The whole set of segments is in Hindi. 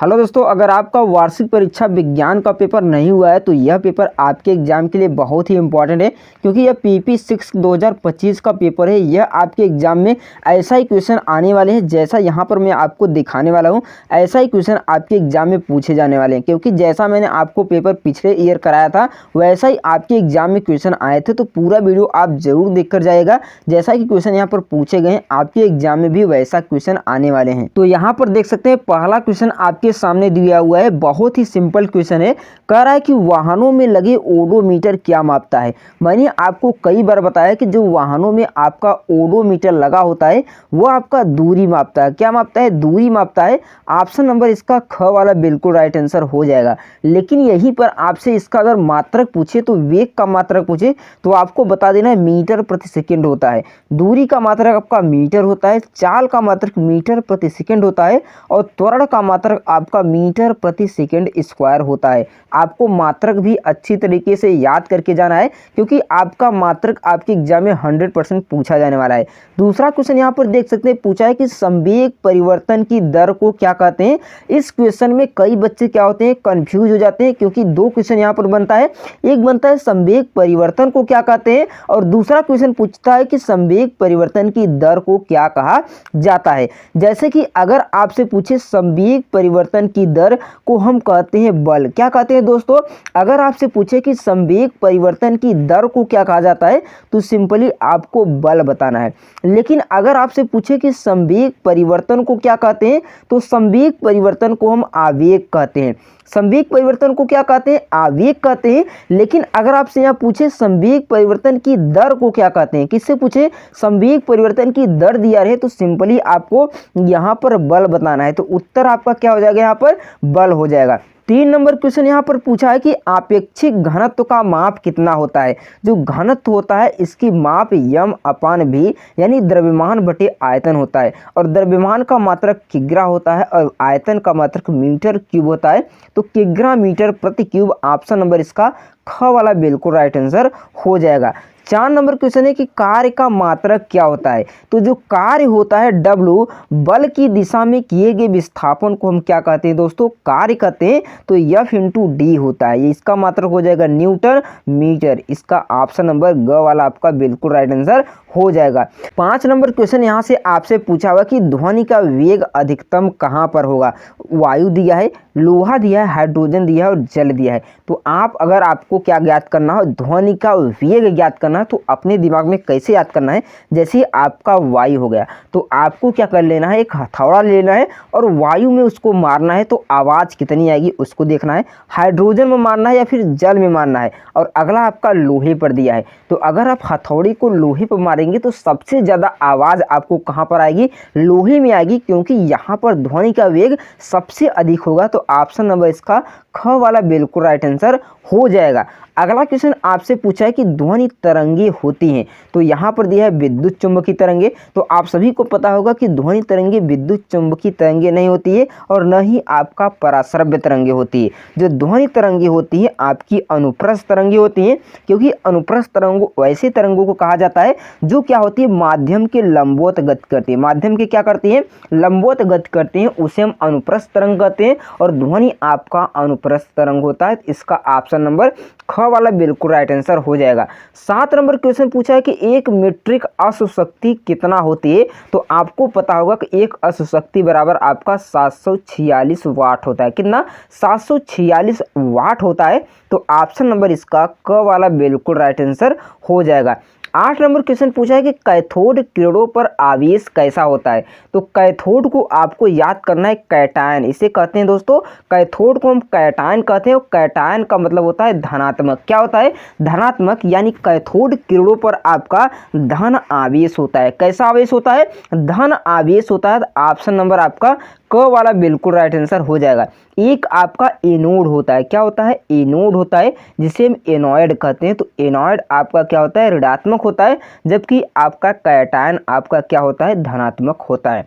हेलो दोस्तों, अगर आपका वार्षिक परीक्षा विज्ञान का पेपर नहीं हुआ है तो यह पेपर आपके एग्जाम के लिए बहुत ही इंपॉर्टेंट है, क्योंकि यह PP6 2025 का पेपर है। यह आपके एग्जाम में ऐसा ही क्वेश्चन आने वाले हैं जैसा यहाँ पर मैं आपको दिखाने वाला हूँ। ऐसा ही क्वेश्चन आपके एग्जाम में पूछे जाने वाले हैं, क्योंकि जैसा मैंने आपको पेपर पिछले ईयर कराया था वैसा ही आपके एग्जाम में क्वेश्चन आए थे। तो पूरा वीडियो आप जरूर देख कर जाएगा। जैसा कि क्वेश्चन यहाँ पर पूछे गए हैं आपके एग्जाम में भी वैसा क्वेश्चन आने वाले हैं। तो यहाँ पर देख सकते हैं पहला क्वेश्चन आपके सामने दिया हुआ है। बहुत ही सिंपल क्वेश्चन है। कह रहा है कि वाहनों में लगे ओडोमीटर क्या मापता है। मैंने आपको कई बार बताया कि जो वाहनों में आपका ओडोमीटर लगा होता है वो आपका दूरी मापता है। क्या मापता है? दूरी मापता है। ऑप्शन नंबर इसका ख वाला बिल्कुल राइट आंसर हो जाएगा। लेकिन यहीं पर आपसे इसका अगर मात्रक पूछे तो वेग का मात्रक पूछे तो आपको बता देना है मीटर प्रति सेकेंड होता है। दूरी का मात्रक आपका मीटर होता है। चाल का मात्रक मीटर प्रति सेकेंड होता है और त्वरण का मात्रक आपका मीटर प्रति सेकेंड स्क्वायर होता है। आपको मात्रक भी अच्छी तरीके से याद करके जाना है, क्योंकि आपका मात्रक आपके एग्जाम में 100% पूछा जाने वाला है। दूसरा क्वेश्चन यहाँ पर देख सकते हैं, पूछा है कि संवेग परिवर्तन की दर को क्या कहते हैं। इस क्वेश्चन में कई बच्चे क्या होते हैं, कंफ्यूज हो जाते हैं, क्योंकि दो क्वेश्चन यहाँ पर बनता है। एक बनता है संवेग परिवर्तन को क्या कहते हैं और दूसरा क्वेश्चन पूछता है कि संवेग परिवर्तन की दर को क्या कहा जाता है। जैसे कि अगर आपसे पूछे संवेग परिवर्तन की दर को हम कहते हैं बल। क्या कहते हैं दोस्तों? अगर आपसे पूछे कि संवेग परिवर्तन की दर को क्या कहा जाता है तो सिंपली आपको बल बताना है। लेकिन अगर आपसे पूछे कि संवेग परिवर्तन को क्या कहते हैं तो संवेग परिवर्तन को हम आवेग कहते हैं। संवेग परिवर्तन को क्या कहते हैं? आवेग कहते हैं। लेकिन अगर आपसे यहाँ पूछे संवेग परिवर्तन की दर को क्या कहते हैं, किससे पूछे संवेग परिवर्तन की दर दिया रहे तो सिंपली आपको यहाँ पर बल बताना है। तो उत्तर आपका क्या हो जाएगा? यहाँ पर बल हो जाएगा। 3 नंबर क्वेश्चन यहाँ पर पूछा है कि आपेक्षिक घनत्व का माप कितना होता है। जो घनत्व होता है इसकी माप m/v यानी द्रव्यमान बटे आयतन होता है, और द्रव्यमान का मात्रक किग्रा होता है और आयतन का मात्रक मीटर क्यूब होता है। तो किग्रा मीटर प्रति क्यूब ऑप्शन नंबर इसका ख वाला बिल्कुल राइट आंसर हो जाएगा। 4 नंबर क्वेश्चन है कि कार्य का मात्रक क्या होता है। तो जो कार्य होता है W, बल की दिशा में किए गए विस्थापन को हम क्या कहते हैं दोस्तों? कार्य कहते हैं। तो F × D होता है। ये इसका मात्रक हो जाएगा न्यूटन मीटर। इसका ऑप्शन नंबर ग वाला आपका बिल्कुल राइट आंसर हो जाएगा। 5 नंबर क्वेश्चन यहाँ से आपसे पूछा हुआ कि ध्वनि का वेग अधिकतम कहाँ पर होगा। वायु दिया है, लोहा दिया है, हाइड्रोजन दिया है और जल दिया है। तो आप अगर आपको क्या ज्ञात करना हो, ध्वनि का वेग ज्ञात करना है, तो अपने दिमाग में कैसे याद करना है। जैसे आपका वायु हो गया तो आपको क्या कर लेना है, एक हथौड़ा लेना है और वायु में उसको मारना है तो आवाज़ कितनी आएगी उसको देखना है। हाइड्रोजन में मारना है या फिर जल में मारना है। और अगला आपका लोहे पर दिया है, तो अगर आप हथौड़ी को लोहे पर मारेंगे तो सबसे ज़्यादा आवाज़ आपको कहाँ पर आएगी? लोहे में आएगी, क्योंकि यहाँ पर ध्वनि का वेग सबसे अधिक होगा। तो ऑप्शन नंबर इसका ख वाला बिल्कुल राइट आंसर हो जाएगा। अगला क्वेश्चन आपसे पूछा है कि ध्वनि तरंगे होती हैं। तो यहाँ पर दिया है विद्युत चुंबकीय तरंगे। तो आप सभी को पता होगा कि ध्वनि तरंगे विद्युत चुंबकीय तरंगे नहीं होती है और न ही आपका पराश्रव्य तरंगे होती है। जो ध्वनि तरंगे होती है आपकी अनुप्रस्थ तरंगे होती हैं, क्योंकि अनुप्रस्थ तरंगों वैसे तरंगों को कहा जाता है जो क्या होती है, माध्यम के लंबवत गति करती है। माध्यम के क्या करती है? लंबवत गति करते हैं, उसे हम अनुप्रस्थ तरंग कहते हैं। और ध्वनि आपका अनुप्रस्थ तरंग होता है। इसका ऑप्शन नंबर ख वाला बिल्कुल राइट आंसर हो जाएगा। 7 नंबर क्वेश्चन पूछा है कि एक मीट्रिक अश्वशक्ति कितना होती है। तो आपको पता होगा कि एक अश्वशक्ति बराबर आपका 746 वाट होता है। कितना? 746 वाट होता है। तो ऑप्शन नंबर इसका क वाला बिल्कुल राइट आंसर हो जाएगा। 8 नंबर क्वेश्चन पूछा है कि कैथोड किरणों पर आवेश कैसा होता है। तो कैथोड को आपको याद करना है कैटायन, इसे कहते हैं दोस्तों। कैथोड को हम कैटायन कहते हैं और कैटायन का मतलब होता है धनात्मक। क्या होता है? धनात्मक। यानी कैथोड किरणों पर आपका धन आवेश होता है। कैसा आवेश होता है? धन आवेश होता है। ऑप्शन नंबर आपका क वाला बिल्कुल राइट आंसर हो जाएगा। एक आपका एनोड होता है। क्या होता है? एनोड होता है, जिसे हम एनॉयड कहते हैं। तो एनॉयड आपका क्या होता है? ऋणात्मक होता है, जबकि आपका कैटायन आपका क्या होता है? धनात्मक होता है।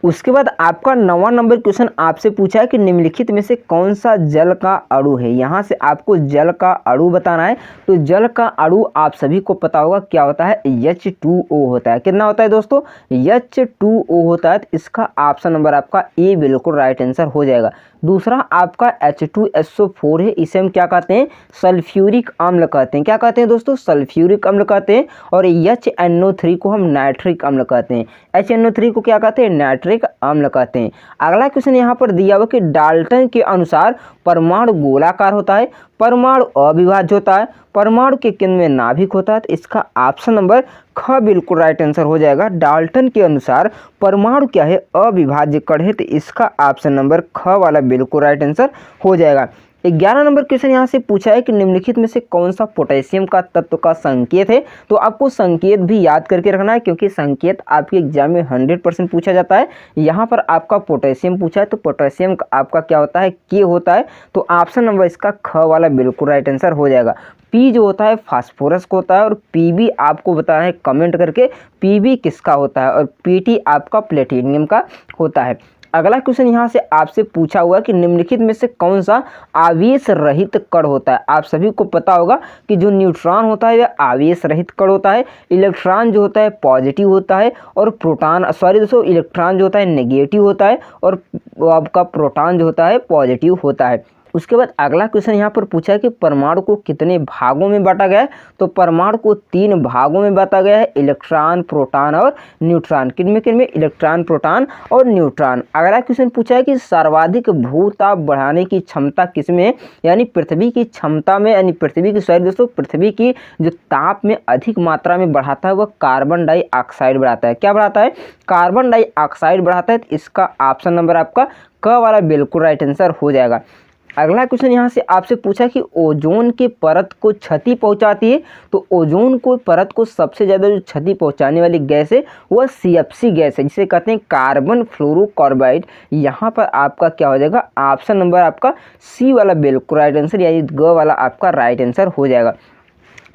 उसके बाद आपका 9वां नंबर क्वेश्चन आपसे पूछा है कि निम्नलिखित में से कौन सा जल का अणु है। यहाँ से आपको जल का अणु बताना है। तो जल का अणु आप सभी को पता होगा क्या होता है, H2O होता है। कितना होता है दोस्तों, H2O होता है। तो इसका ऑप्शन नंबर आपका ए बिल्कुल राइट आंसर हो जाएगा। दूसरा आपका H2SO4 है, इसे हम क्या कहते हैं, सल्फ्यूरिक अम्ल कहते हैं। क्या कहते हैं दोस्तों, सल्फ्यूरिक अम्ल कहते हैं। और HNO3 को हम नाइट्रिक अम्ल कहते हैं। HNO3 को क्या कहते हैं, नाइट्रिक अम्ल कहते हैं। अगला क्वेश्चन यहाँ पर दिया हुआ कि डाल्टन के अनुसार परमाणु गोलाकार होता है, परमाणु अविभाज्य होता है, परमाणु के केंद्र में नाभिक होता है। तो इसका ऑप्शन नंबर ख बिल्कुल राइट आंसर हो जाएगा। डाल्टन के अनुसार परमाणु क्या है, अविभाज्य कण है। तो इसका ऑप्शन नंबर ख वाला बिल्कुल राइट आंसर हो जाएगा। 11 नंबर क्वेश्चन यहाँ से पूछा है कि निम्नलिखित में से कौन सा पोटेशियम का तत्व का संकेत है। तो आपको संकेत भी याद करके रखना है, क्योंकि संकेत आपके एग्जाम में 100% पूछा जाता है। यहाँ पर आपका पोटेशियम पूछा है, तो पोटेशियम आपका क्या होता है, के होता है। तो ऑप्शन नंबर इसका ख वाला बिल्कुल राइट आंसर हो जाएगा। पी जो होता है फास्फोरस को होता है, और पीबी आपको बताना है कमेंट करके पीबी किसका होता है, और पीटी आपका प्लेटिनियम का होता है। अगला क्वेश्चन यहाँ से आपसे पूछा हुआ कि निम्नलिखित में से कौन सा आवेश रहित कण होता है। आप सभी को पता होगा कि जो न्यूट्रॉन होता है वह आवेश रहित कण होता है, इलेक्ट्रॉन जो होता है पॉजिटिव होता है, और प्रोटॉन इलेक्ट्रॉन जो होता है नेगेटिव होता है, और आपका प्रोटॉन जो होता है पॉजिटिव होता है। उसके बाद अगला क्वेश्चन यहाँ पर पूछा है कि परमाणु को कितने भागों में बांटा गया है। तो परमाणु को 3 भागों में बांटा गया है, इलेक्ट्रॉन, प्रोटॉन और न्यूट्रॉन। किन में इलेक्ट्रॉन, प्रोटॉन और न्यूट्रॉन। अगला क्वेश्चन पूछा है कि सर्वाधिक भूताप बढ़ाने की क्षमता किसमें है, यानी पृथ्वी की क्षमता में, यानी पृथ्वी की जो ताप में अधिक मात्रा में बढ़ाता है वह कार्बन डाइऑक्साइड बढ़ाता है। क्या बढ़ाता है, कार्बन डाइऑक्साइड बढ़ाता है। तो इसका ऑप्शन नंबर आपका क वाला बिल्कुल राइट आंसर हो जाएगा। अगला क्वेश्चन यहाँ से आपसे पूछा कि ओजोन के परत को क्षति पहुँचाती है। तो ओजोन को परत को सबसे ज़्यादा जो क्षति पहुँचाने वाली गैस है वह CFC गैस है, जिसे कहते हैं कार्बन फ्लोरोकार्बाइड। यहाँ पर आपका क्या हो जाएगा, ऑप्शन नंबर आपका सी वाला बिल्कुल राइट आंसर, यानी ग वाला आपका राइट आंसर हो जाएगा।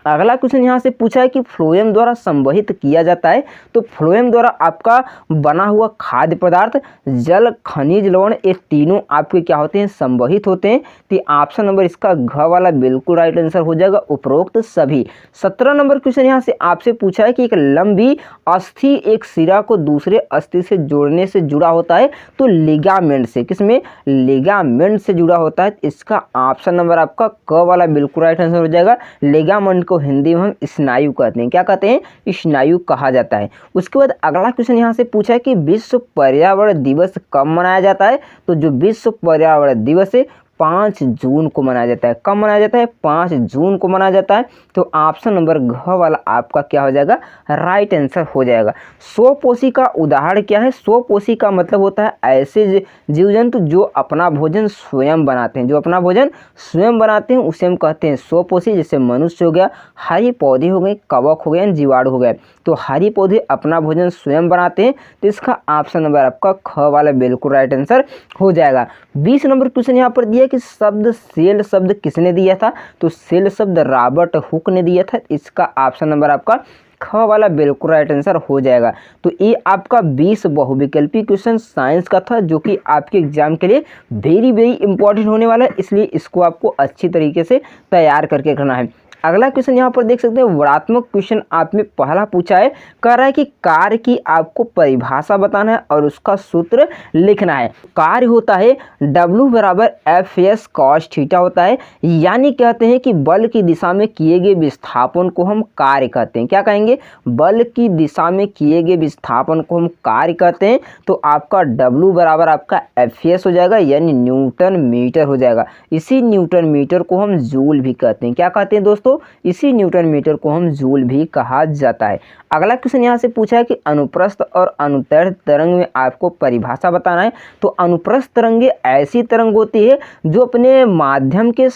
अगला क्वेश्चन यहाँ से पूछा है कि फ्लोएम द्वारा संवहित किया जाता है। तो फ्लोएम द्वारा आपका बना हुआ खाद्य पदार्थ, जल, खनिज, लवण, ये तीनों आपके क्या होते हैं, संवहित होते हैं। तो ऑप्शन नंबर इसका घ वाला बिल्कुल राइट आंसर हो जाएगा, उपरोक्त सभी। 17 नंबर क्वेश्चन यहाँ से आपसे पूछा है कि एक लंबी अस्थि एक सिरा को दूसरे अस्थि से जोड़ने से जुड़ा होता है। तो लिगामेंट से, किसमें, लिगामेंट से जुड़ा होता है। इसका ऑप्शन नंबर आपका क वाला बिल्कुल राइट आंसर हो जाएगा। लिगामेंट को हिंदी में हम स्नायु कहते हैं। क्या कहते हैं, स्नायु कहा जाता है। उसके बाद अगला क्वेश्चन यहाँ से पूछा है कि विश्व पर्यावरण दिवस कब मनाया जाता है। तो जो विश्व पर्यावरण दिवस है 5 जून को मनाया जाता है। कब मनाया जाता है, 5 जून को मनाया जाता है। तो ऑप्शन नंबर घ वाला आपका क्या हो जाएगा, राइट आंसर हो जाएगा। स्वपोषी का उदाहरण क्या है। स्वपोषी का मतलब होता है ऐसे जीव जंतु जो अपना भोजन स्वयं बनाते हैं, जो अपना भोजन स्वयं बनाते हैं उसे हम कहते हैं स्वपोषी। जैसे मनुष्य हो गया, हरी पौधे हो गए, कवक हो गए, जीवाणु हो गए। तो हरी पौधे अपना भोजन स्वयं बनाते हैं। तो इसका ऑप्शन नंबर आपका ख वाला बिल्कुल राइट आंसर हो जाएगा। 20 नंबर क्वेश्चन यहाँ पर दिया कि शब्द सेल शब्द किसने दिया था। तो सेल शब्द रॉबर्ट हुक ने दिया था। इसका ऑप्शन नंबर आपका ख वाला बिल्कुल राइट आंसर हो जाएगा। तो ये आपका 20 बहुविकल्पी क्वेश्चन साइंस का था, जो कि आपके एग्जाम के लिए वेरी इंपॉर्टेंट होने वाला है। इसलिए इसको आपको अच्छी तरीके से तैयार करके रखना है। अगला क्वेश्चन यहाँ पर देख सकते हैं, वर्णात्मक क्वेश्चन आप में पहला पूछा है। कह रहा है कि कार्य की आपको परिभाषा बताना है और उसका सूत्र लिखना है। कार्य होता है W बराबर FS cos थीटा होता है, यानी कहते हैं कि बल की दिशा में किए गए विस्थापन को हम कार्य कहते हैं। क्या कहेंगे, बल की दिशा में किए गए विस्थापन को हम कार्य कहते हैं। तो आपका W बराबर आपका FS हो जाएगा, यानी न्यूटन मीटर हो जाएगा। इसी न्यूटन मीटर को हम जूल भी कहते हैं। क्या कहते हैं दोस्तों, इसी न्यूटन मीटर को हम जूल भी कहा जाता है। अगला क्वेश्चन यहाँ से पूछा है कि अनुप्रस्थ और अनुदैर्ध्य तरंग में आपको परिभाषा बताना है। तो अनुप्रस्थ तरंगे ऐसी तरंग होती है जो अपने माध्यम के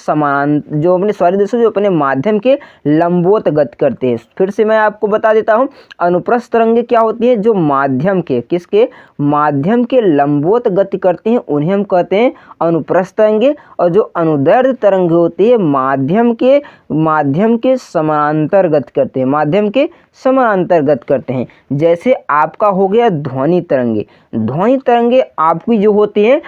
जो अपने माध्यम के लंबवत गति करते हैं। फिर से मैं आपको बता देता हूँ, अनुप्रस्थ तरंगे क्या होती है, जो माध्यम के माध्यम के लंबवत गति करते हैं उन्हें हम कहते हैं अनुप्रस्थ तरंगे। और जो अनुदैर्ध्य तरंगे होती है माध्यम के समानांतर गति करते हैं, माध्यम के समानांतर गति करते हैं। जैसे आपका हो गया ध्वनि तरंगे। ध्वनि तरंगे आपकी जो होती हैं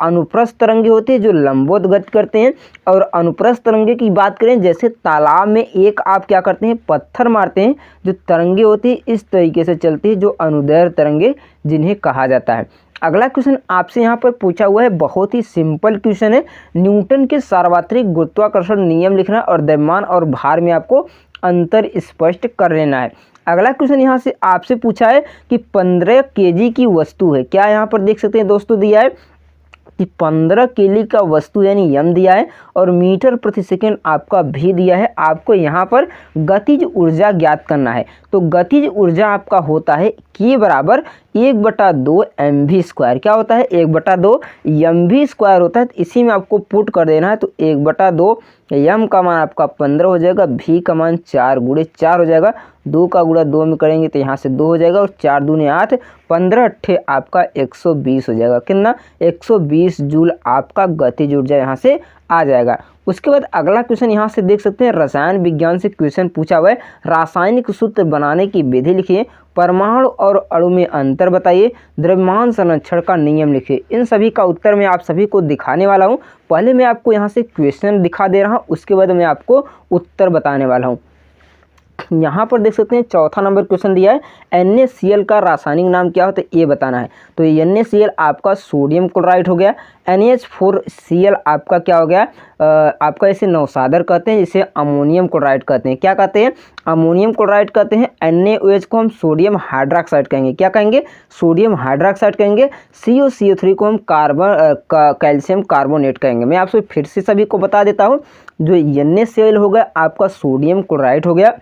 अनुप्रस्थ तरंगे होती है जो लंबवत गति करते हैं। और अनुप्रस्थ तरंगे की बात करें, जैसे तालाब में एक आप क्या करते हैं, पत्थर मारते हैं, जो तरंगे होती है इस तरीके से चलती है, जो अनुदैर्ध्य तरंगे जिन्हें कहा जाता है। अगला क्वेश्चन आपसे यहाँ पर पूछा हुआ है, बहुत ही सिंपल क्वेश्चन है। न्यूटन के सार्वत्रिक गुरुत्वाकर्षण नियम लिखना और द्रव्यमान और भार में आपको अंतर स्पष्ट कर लेना है। अगला क्वेश्चन यहाँ से आपसे पूछा है कि 15 केजी की वस्तु है। क्या यहाँ पर देख सकते हैं दोस्तों, दिया है कि 15 केजी का वस्तु यानी यम दिया है और मीटर प्रति सेकंड आपका भी दिया है। आपको यहाँ पर गतिज ऊर्जा ज्ञात करना है। तो गतिज ऊर्जा आपका होता है K बराबर 1/2 mv²। क्या होता है, 1/2 mv² होता है। तो इसी में आपको पुट कर देना है। तो 1/2 m का मान आपका 15 हो जाएगा, v का मान 4 × 4 हो जाएगा। 2 का गुणा 2 में करेंगे तो यहाँ से 2 हो जाएगा और 4 दूनी 8, 15 अट्ठे आपका 120 हो जाएगा। कितना, 120 जूल आपका गतिज ऊर्जा यहाँ से आ जाएगा। उसके बाद अगला क्वेश्चन यहाँ से देख सकते हैं, रसायन विज्ञान से क्वेश्चन पूछा हुआ है। रासायनिक सूत्र बनाने की विधि लिखिए, परमाणु और अणु में अंतर बताइए, द्रव्यमान संरक्षण का नियम लिखिए। इन सभी का उत्तर मैं आप सभी को दिखाने वाला हूँ। पहले मैं आपको यहाँ से क्वेश्चन दिखा दे रहा हूँ, उसके बाद मैं आपको उत्तर बताने वाला हूँ। यहाँ पर देख सकते हैं चौथा नंबर क्वेश्चन दिया है, NaCl का रासायनिक नाम क्या होता है ये बताना है। तो NaCl आपका सोडियम क्लोराइड हो गया। NH4Cl आपका क्या हो गया, आपका इसे नौसादर कहते हैं, इसे अमोनियम क्लोराइड कहते हैं। क्या कहते हैं, अमोनियम क्लोराइड कहते हैं। NaOH को हम सोडियम हाइड्रोक्साइड कहेंगे। क्या कहेंगे, सोडियम हाइड्रोक्साइड कहेंगे। COCO3 को हम कैल्शियम कार्बोनेट कहेंगे। मैं आपसे फिर से सभी को बता देता हूँ। जो NaCl हो गया आपका सोडियम क्लोराइड हो गया।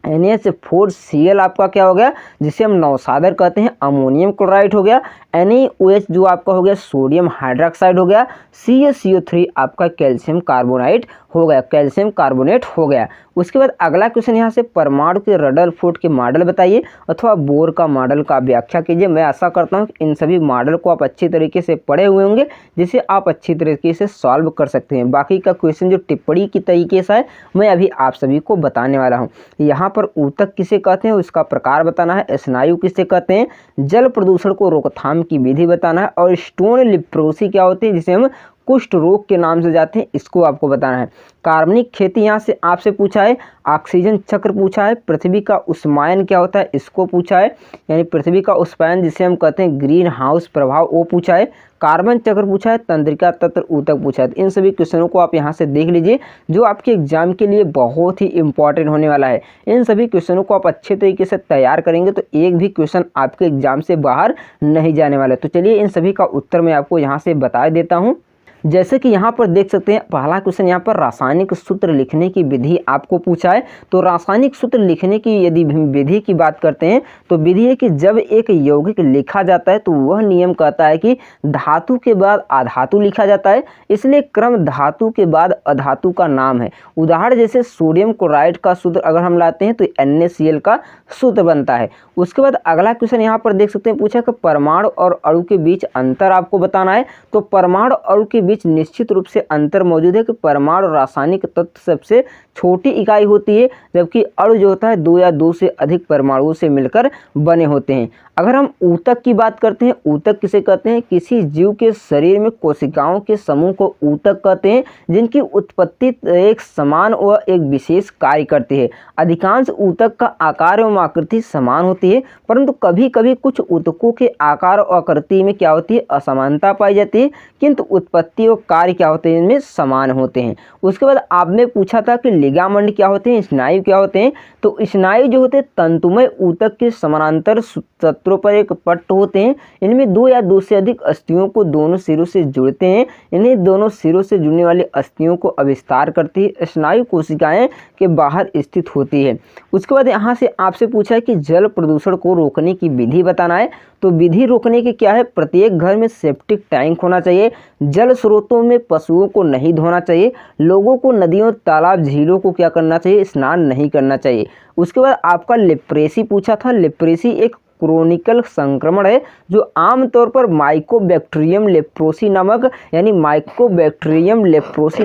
NH4Cl आपका क्या हो गया, जिसे हम नौसादर कहते हैं, अमोनियम क्लोराइड हो गया। NaOH जो आपका हो गया सोडियम हाइड्रोक्साइड हो गया। CaCO3 आपका कैल्शियम कार्बोनाइट हो गया, कैल्शियम कार्बोनेट हो गया। उसके बाद अगला क्वेश्चन यहाँ से, परमाणु के रदरफोर्ड के मॉडल बताइए अथवा बोर का मॉडल का व्याख्या कीजिए। मैं आशा करता हूँ कि इन सभी मॉडल को आप अच्छी तरीके से पढ़े हुए होंगे, जिसे आप अच्छी तरीके से सॉल्व कर सकते हैं। बाकी का क्वेश्चन जो टिप्पणी की तरीके से है, मैं अभी आप सभी को बताने वाला हूँ। यहाँ पर ऊतक किसे कहते हैं उसका प्रकार बताना है, स्नायु किसे कहते हैं, जल प्रदूषण को रोकथाम की विधि बताना है, और स्टोन लिप्रोसी क्या होती है जिसे हम कुष्ठ रोग के नाम से जाते हैं, इसको आपको बताना है। कार्बनिक खेती यहाँ से आपसे पूछा है। ऑक्सीजन चक्र पूछा है। पृथ्वी का उष्मायन क्या होता है इसको पूछा है, यानी पृथ्वी का उष्मायन जिसे हम कहते हैं ग्रीन हाउस प्रभाव, वो पूछा है। कार्बन चक्र पूछा है। तंत्रिका तंत्र ऊतक पूछा है। इन सभी क्वेश्चनों को आप यहाँ से देख लीजिए, जो आपके एग्जाम के लिए बहुत ही इंपॉर्टेंट होने वाला है। इन सभी क्वेश्चनों को आप अच्छे तरीके से तैयार करेंगे तो एक भी क्वेश्चन आपके एग्जाम से बाहर नहीं जाने वाला। तो चलिए इन सभी का उत्तर मैं आपको यहाँ से बता देता हूँ। जैसे कि यहाँ पर देख सकते हैं, पहला क्वेश्चन यहाँ पर रासायनिक सूत्र लिखने की विधि आपको पूछा है। तो रासायनिक सूत्र लिखने की यदि विधि की बात करते हैं तो विधि है कि जब एक यौगिक लिखा जाता है तो वह नियम कहता है कि धातु के बाद अधातु लिखा जाता है, इसलिए क्रम धातु के बाद अधातु का नाम है। उदाहरण जैसे सोडियम क्लोराइड का सूत्र अगर हम लाते हैं तो NaCl का सूत्र बनता है। उसके बाद अगला क्वेश्चन यहाँ पर देख सकते हैं, पूछा कि परमाणु और अणु के बीच अंतर आपको बताना है। तो परमाणु अणु के बीच निश्चित रूप से अंतर मौजूद है कि परमाणु रासायनिक तत्व सबसे छोटी इकाई होती है, जबकि अणु जो होता है 2 या 2 से अधिक परमाणुओं से मिलकर बने होते हैं। अगर हम ऊतक की बात करते हैं, ऊतक किसे कहते हैं, किसी जीव के शरीर में कोशिकाओं के समूह को ऊतक कहते हैं, जिनकी उत्पत्ति एक समान व एक विशेष कार्य करती है। अधिकांश ऊतक का आकार एवं आकृति समान होती है, परंतु कभी कभी कुछ ऊतकों के आकार और आकृति में क्या होती है, असमानता पाई जाती है, किंतु उत्पत्ति और कार्य क्या होते हैं, इनमें समान होते हैं। उसके बाद आपने पूछा था कि लिगामेंट क्या होते हैं, स्नायु क्या होते हैं। तो स्नायु जो होते हैं तंतुमय ऊतक के समानांतर सत्रों पर एक पट्ट होते हैं। इनमें 2 या 2 से अधिक अस्थियों को दोनों सिरों से जुड़ते हैं। इन्हें दोनों सिरों से जुड़ने वाली अस्थियों को अविस्तार करती है। स्नायु कोशिकाएं के बाहर स्थित होती है। उसके बाद यहाँ से आपसे पूछा है कि जल प्रदूषण को रोकने की विधि बताना है। तो विधि रोकने की क्या है, प्रत्येक घर में सेप्टिक टैंक होना चाहिए। जल स्रोतों में पशुओं को नहीं धोना चाहिए। लोगों को नदियों, तालाब, झीलों को क्या करना चाहिए, स्नान नहीं करना चाहिए। उसके बाद आपका लिप्रेसी पूछा था। लिप्रेसी एक क्रोनिकल संक्रमण है जो आमतौर पर माइकोबैक्टीरियम लेप्रोसी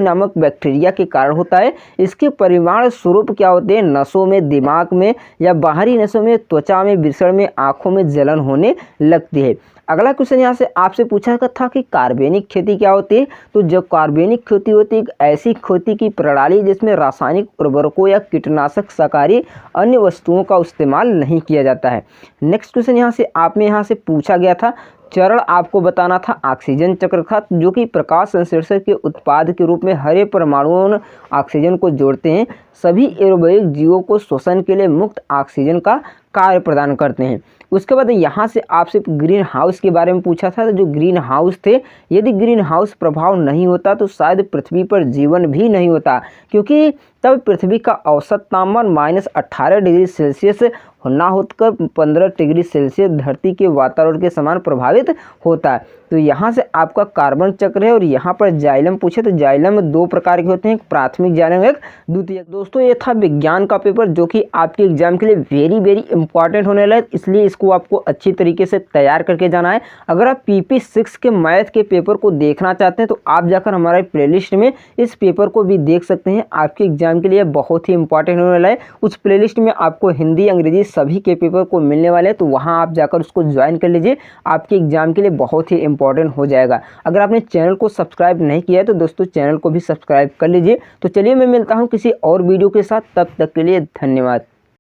नामक बैक्टीरिया के कारण होता है। इसके परिणाम स्वरूप क्या होते हैं, नसों में, दिमाग में या बाहरी नसों में, त्वचा में, वृषण में, आंखों में जलन होने लगती है। अगला क्वेश्चन यहाँ से आपसे पूछा गया था कि कार्बनिक खेती क्या होती है। तो जो कार्बनिक खेती होती है एक ऐसी खेती की प्रणाली जिसमें रासायनिक उर्वरकों या कीटनाशक शाकाहारी अन्य वस्तुओं का इस्तेमाल नहीं किया जाता है। नेक्स्ट क्वेश्चन यहाँ से पूछा गया था, चरण आपको बताना था ऑक्सीजन चक्र का, जो कि प्रकाश संश्लेषण के उत्पाद के रूप में हरे परमाणुओं ऑक्सीजन को जोड़ते हैं। सभी एरोबिक जीवों को श्वसन के लिए मुक्त ऑक्सीजन का कार्य प्रदान करते हैं। उसके बाद यहाँ से आपसे ग्रीन हाउस के बारे में पूछा था। तो जो ग्रीन हाउस थे, यदि ग्रीन हाउस प्रभाव नहीं होता तो शायद पृथ्वी पर जीवन भी नहीं होता, क्योंकि तब पृथ्वी का औसत तापमान -18 डिग्री सेल्सियस ना होकर 15 डिग्री सेल्सियस धरती के वातावरण के समान प्रभावित होता है। तो यहाँ से आपका कार्बन चक्र है। और यहाँ पर जाइलम पूछे तो जाइलम 2 प्रकार के होते हैं, एक प्राथमिक जाइलम, एक द्वितीयक। दोस्तों ये था विज्ञान का पेपर जो कि आपके एग्जाम के लिए वेरी इंपॉर्टेंट होने वाला है, इसलिए इसको आपको अच्छी तरीके से तैयार करके जाना है। अगर आप PP6 के मैथ के पेपर को देखना चाहते हैं तो आप जाकर हमारे प्लेलिस्ट में इस पेपर को भी देख सकते हैं। आपके एग्जाम के लिए बहुत ही इंपॉर्टेंट होने वाला है। उस प्लेलिस्ट में आपको हिंदी, अंग्रेजी सभी के पेपर को मिलने वाले हैं, तो वहाँ आप जाकर उसको ज्वाइन कर लीजिए। आपके एग्जाम के लिए बहुत ही इंपॉर्टेंट हो जाएगा। अगर आपने चैनल को सब्सक्राइब नहीं किया है तो दोस्तों चैनल को भी सब्सक्राइब कर लीजिए। तो चलिए मैं मिलता हूँ किसी और वीडियो के साथ, तब तक के लिए धन्यवाद।